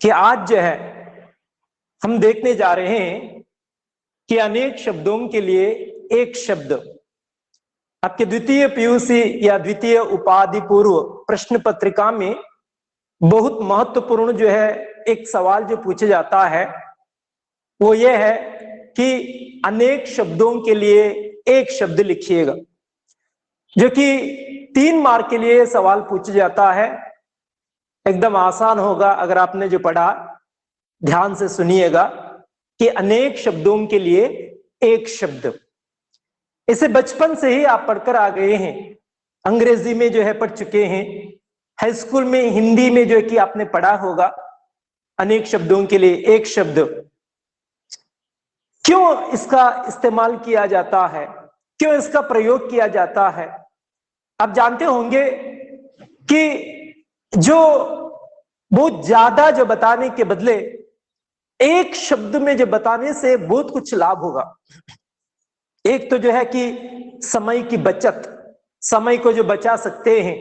कि आज जो है हम देखने जा रहे हैं कि अनेक शब्दों के लिए एक शब्द। आपके द्वितीय पीयूसी या द्वितीय उपाधि पूर्व प्रश्न पत्रिका में बहुत महत्वपूर्ण जो है एक सवाल जो पूछा जाता है वो ये है कि अनेक शब्दों के लिए एक शब्द लिखिएगा, जो कि 3 मार्क के लिए सवाल पूछा जाता है। एकदम आसान होगा अगर आपने जो पढ़ा ध्यान से सुनिएगा कि अनेक शब्दों के लिए एक शब्द। इसे बचपन से ही आप पढ़कर आ गए हैं, अंग्रेजी में जो है पढ़ चुके हैं, हाई स्कूल में हिंदी में जो है कि आपने पढ़ा होगा अनेक शब्दों के लिए एक शब्द। क्यों इसका इस्तेमाल किया जाता है, क्यों इसका प्रयोग किया जाता है? आप जानते होंगे कि जो बहुत ज्यादा जो बताने के बदले एक शब्द में जो बताने से बहुत कुछ लाभ होगा। एक तो जो है कि समय की बचत, समय को जो बचा सकते हैं,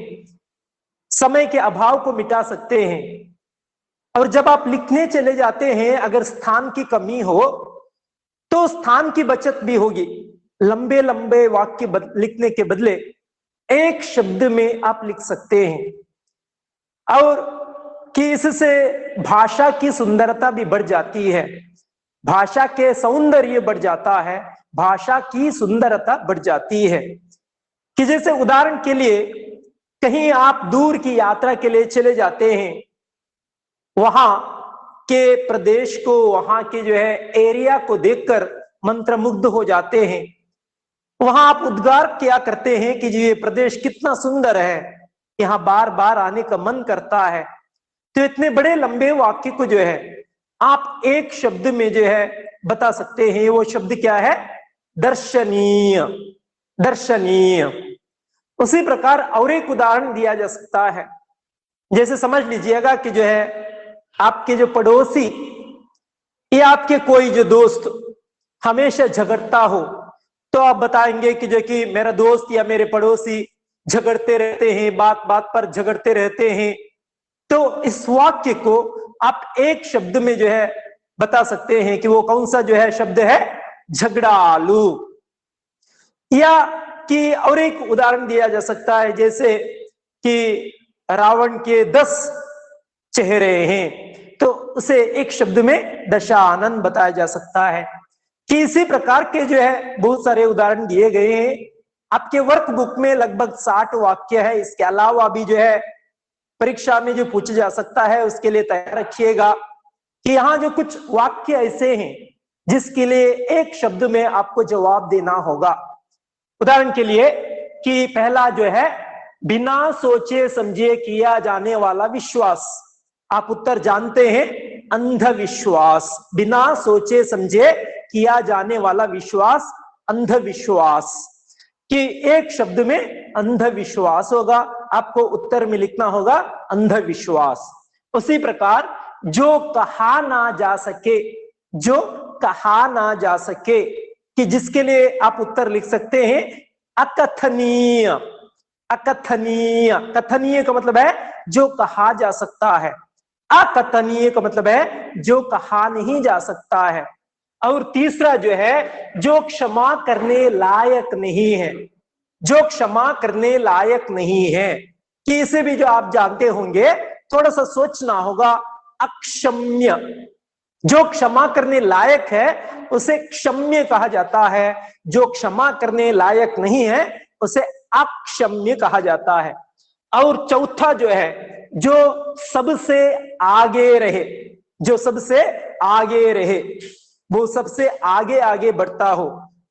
समय के अभाव को मिटा सकते हैं। और जब आप लिखने चले जाते हैं अगर स्थान की कमी हो तो स्थान की बचत भी होगी। लंबे लंबे वाक्य लिखने के बदले एक शब्द में आप लिख सकते हैं और कि इससे भाषा की सुंदरता भी बढ़ जाती है, भाषा के सौंदर्य बढ़ जाता है, भाषा की सुंदरता बढ़ जाती है। कि जैसे उदाहरण के लिए कहीं आप दूर की यात्रा के लिए चले जाते हैं, वहां के प्रदेश को, वहां के जो है एरिया को देखकर मंत्रमुग्ध हो जाते हैं। वहां आप उद्गार किया करते हैं कि ये प्रदेश कितना सुंदर है, यहाँ बार बार आने का मन करता है। तो इतने बड़े लंबे वाक्य को जो है आप एक शब्द में जो है बता सकते हैं। वो शब्द क्या है? दर्शनीय। दर्शनीय। उसी प्रकार और एक उदाहरण दिया जा सकता है। जैसे समझ लीजिएगा कि जो है आपके जो पड़ोसी या आपके कोई जो दोस्त हमेशा झगड़ता हो, तो आप बताएंगे कि जो कि मेरा दोस्त या मेरे पड़ोसी झगड़ते रहते हैं, बात बात पर झगड़ते रहते हैं। तो इस वाक्य को आप एक शब्द में जो है बता सकते हैं कि वो कौन सा जो है शब्द है? झगड़ालू। या कि और एक उदाहरण दिया जा सकता है, जैसे कि रावण के 10 चेहरे हैं, तो उसे एक शब्द में दशानन बताया जा सकता है। कि इसी प्रकार के जो है बहुत सारे उदाहरण दिए गए हैं। आपके वर्कबुक में लगभग 60 वाक्य है। इसके अलावा भी जो है परीक्षा में जो पूछा जा सकता है उसके लिए तैयार रखिएगा कि यहाँ जो कुछ वाक्य ऐसे हैं जिसके लिए एक शब्द में आपको जवाब देना होगा। उदाहरण के लिए कि पहला जो है बिना सोचे समझे किया जाने वाला विश्वास। आप उत्तर जानते हैं, अंधविश्वास। बिना सोचे समझे किया जाने वाला विश्वास अंधविश्वास। कि एक शब्द में अंधविश्वास होगा, आपको उत्तर में लिखना होगा अंधविश्वास। उसी प्रकार जो कहा ना जा सके, जो कहा ना जा सके, कि जिसके लिए आप उत्तर लिख सकते हैं अकथनीय। अकथनीय। कथनीय का मतलब है जो कहा जा सकता है, अकथनीय का मतलब है जो कहा नहीं जा सकता है। और तीसरा जो है जो क्षमा करने लायक नहीं है, जो क्षमा करने लायक नहीं है। कि इसे भी जो आप जानते होंगे, थोड़ा सा सोचना होगा, अक्षम्य। जो क्षमा करने लायक है उसे क्षम्य कहा जाता है, जो क्षमा करने लायक नहीं है उसे अक्षम्य कहा जाता है। और चौथा जो है जो सबसे आगे रहे, जो सबसे आगे रहे, वो सबसे आगे आगे बढ़ता हो,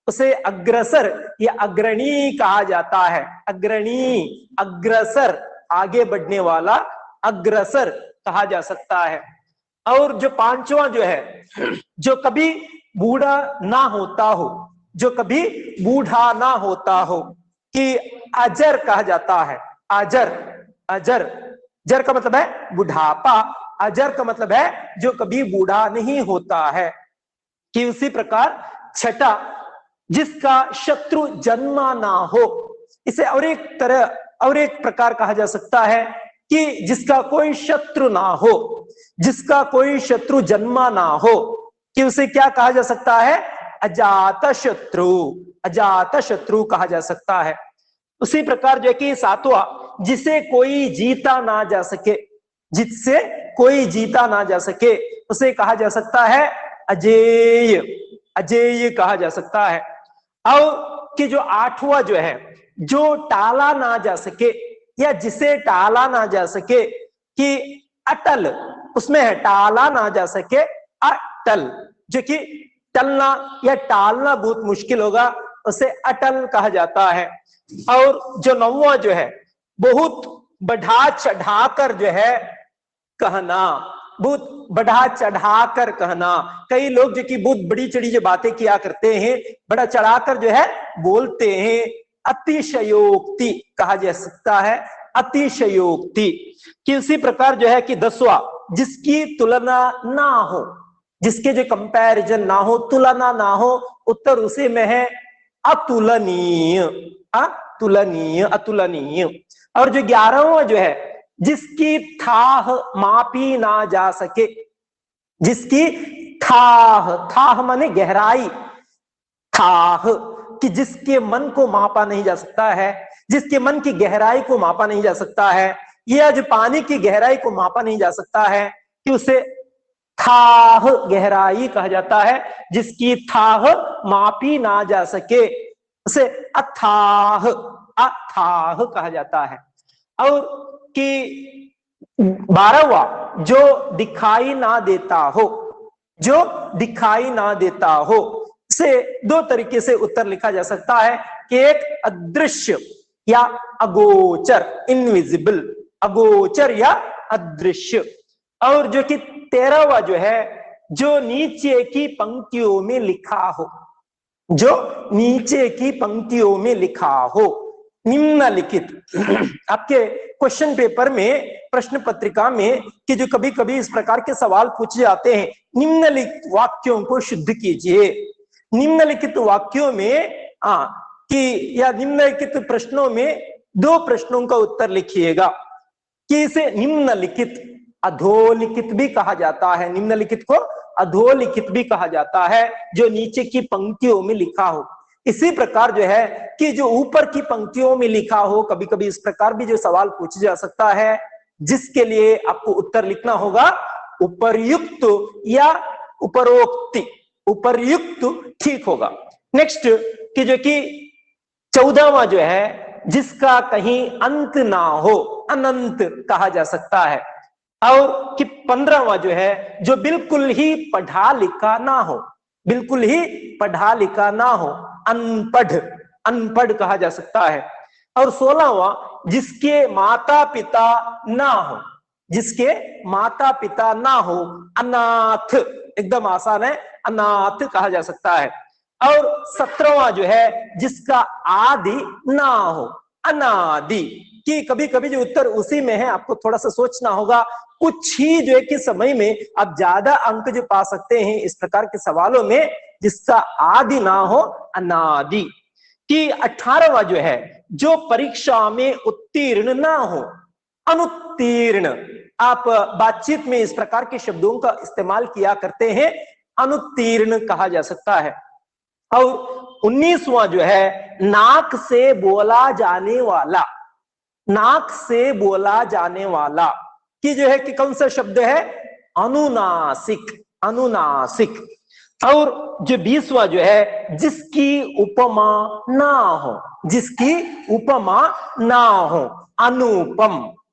उसे अग्रसर या अग्रणी कहा जाता है। अग्रणी, अग्रसर, आगे बढ़ने वाला अग्रसर कहा जा सकता है। और जो पांचवा जो है जो कभी बूढ़ा ना होता हो, जो कभी बूढ़ा ना होता हो, कि अजर कहा जाता है। अजर। अजर। जर का मतलब है बुढ़ापा, अजर का मतलब है जो कभी बूढ़ा नहीं होता है। कि उसी प्रकार छठा जिसका शत्रु जन्मा ना हो, इसे और एक तरह और एक प्रकार कहा जा सकता है कि जिसका कोई शत्रु ना हो, जिसका कोई शत्रु जन्मा ना हो, कि उसे क्या कहा जा सकता है? अजात शत्रु, अजात शत्रु कहा जा सकता है। उसी प्रकार जो है कि सातवां, जिसे कोई जीता ना जा सके, जिससे कोई जीता ना जा सके, उसे कहा जा सकता है अजेय, अजेय कहा जा सकता है। और कि जो आठवां जो है, जो टाला ना जा सके या जिसे टाला ना जा सके, कि अटल, उसमें है टाला ना जा सके अटल, जो कि टलना या टालना बहुत मुश्किल होगा, उसे अटल कहा जाता है। और जो नौवां जो है, बहुत बढ़ा चढ़ाकर जो है कहना, बहुत बढ़ा चढ़ाकर कहना। कई लोग जो कि बहुत बड़ी चढ़ी जो बातें किया करते हैं, बड़ा चढ़ाकर जो है बोलते हैं, अतिशयोक्ति कहा जा सकता है, अतिशयोक्ति। कि उसी प्रकार जो है कि 10वां, जिसकी तुलना ना हो, जिसके जो कंपैरिजन ना हो, तुलना ना हो, उत्तर उसी में है अतुलनीय, अतुलनीय, अतुलनीय। और जो 11वां जो है, जिसकी थाह मापी ना जा सके, जिसकी थाह, थाह माने गहराई, थाह, कि जिसके मन को मापा नहीं जा सकता है, जिसके मन की गहराई को मापा नहीं जा सकता है, या जो पानी की गहराई को मापा नहीं जा सकता है, कि उसे थाह गहराई कहा जाता है। जिसकी थाह मापी ना जा सके, उसे अथाह, अथाह कहा जाता है। और कि 12वां, जो दिखाई ना देता हो, जो दिखाई ना देता हो, से 2 तरीके से उत्तर लिखा जा सकता है कि एक अदृश्य या अगोचर, इनविजिबल, अगोचर या अदृश्य। और जो कि 13वां जो है, जो नीचे की पंक्तियों में लिखा हो, जो नीचे की पंक्तियों में लिखा हो, निम्नलिखित। आपके क्वेश्चन पेपर में, प्रश्न पत्रिका में, कि जो कभी कभी इस प्रकार के सवाल पूछे जाते हैं, निम्नलिखित वाक्यों को शुद्ध कीजिए। निम्नलिखित वाक्यों में कि या निम्नलिखित प्रश्नों में 2 प्रश्नों का उत्तर लिखिएगा। कि इसे निम्नलिखित, अधोलिखित भी कहा जाता है, निम्नलिखित को अधोलिखित भी कहा जाता है, जो नीचे की पंक्तियों में लिखा हो। इसी प्रकार जो है कि जो ऊपर की पंक्तियों में लिखा हो, कभी कभी इस प्रकार भी जो सवाल पूछा जा सकता है, जिसके लिए आपको उत्तर लिखना होगा उपर्युक्त या उपरोक्ति, उपर्युक्त ठीक होगा। नेक्स्ट, कि जो कि 14वां जो है, जिसका कहीं अंत ना हो, अनंत कहा जा सकता है। और कि 15वां जो है, जो बिल्कुल ही पढ़ा लिखा ना हो, बिल्कुल ही पढ़ा लिखा ना हो, अनपढ़, अनपढ़ कहा जा सकता है। और 16वां, जिसके माता पिता ना हो, जिसके माता पिता ना हो, अनाथ, एकदम आसान है, अनाथ कहा जा सकता है। और 17वां जो है, जिसका आदि ना हो, अनादि। कि कभी कभी जो उत्तर उसी में है, आपको थोड़ा सा सोचना होगा। कुछ ही जो है कि समय में आप ज्यादा अंक जो पा सकते हैं इस प्रकार के सवालों में, जिसका आदि ना हो, अनादि। कि 18वां जो है, जो परीक्षा में उत्तीर्ण ना हो, अनुत्तीर्ण। आप बातचीत में इस प्रकार के शब्दों का इस्तेमाल किया करते हैं, अनुत्तीर्ण कहा जा सकता है। और 19वां जो है, नाक से बोला जाने वाला, नाक से बोला जाने वाला। कि जो है कि कौन सा शब्द है? अनुनासिक, अनुनासिक। और जो 20वां जो है, जिसकी उपमा ना हो, जिसकी उपमा ना हो, अनुपम,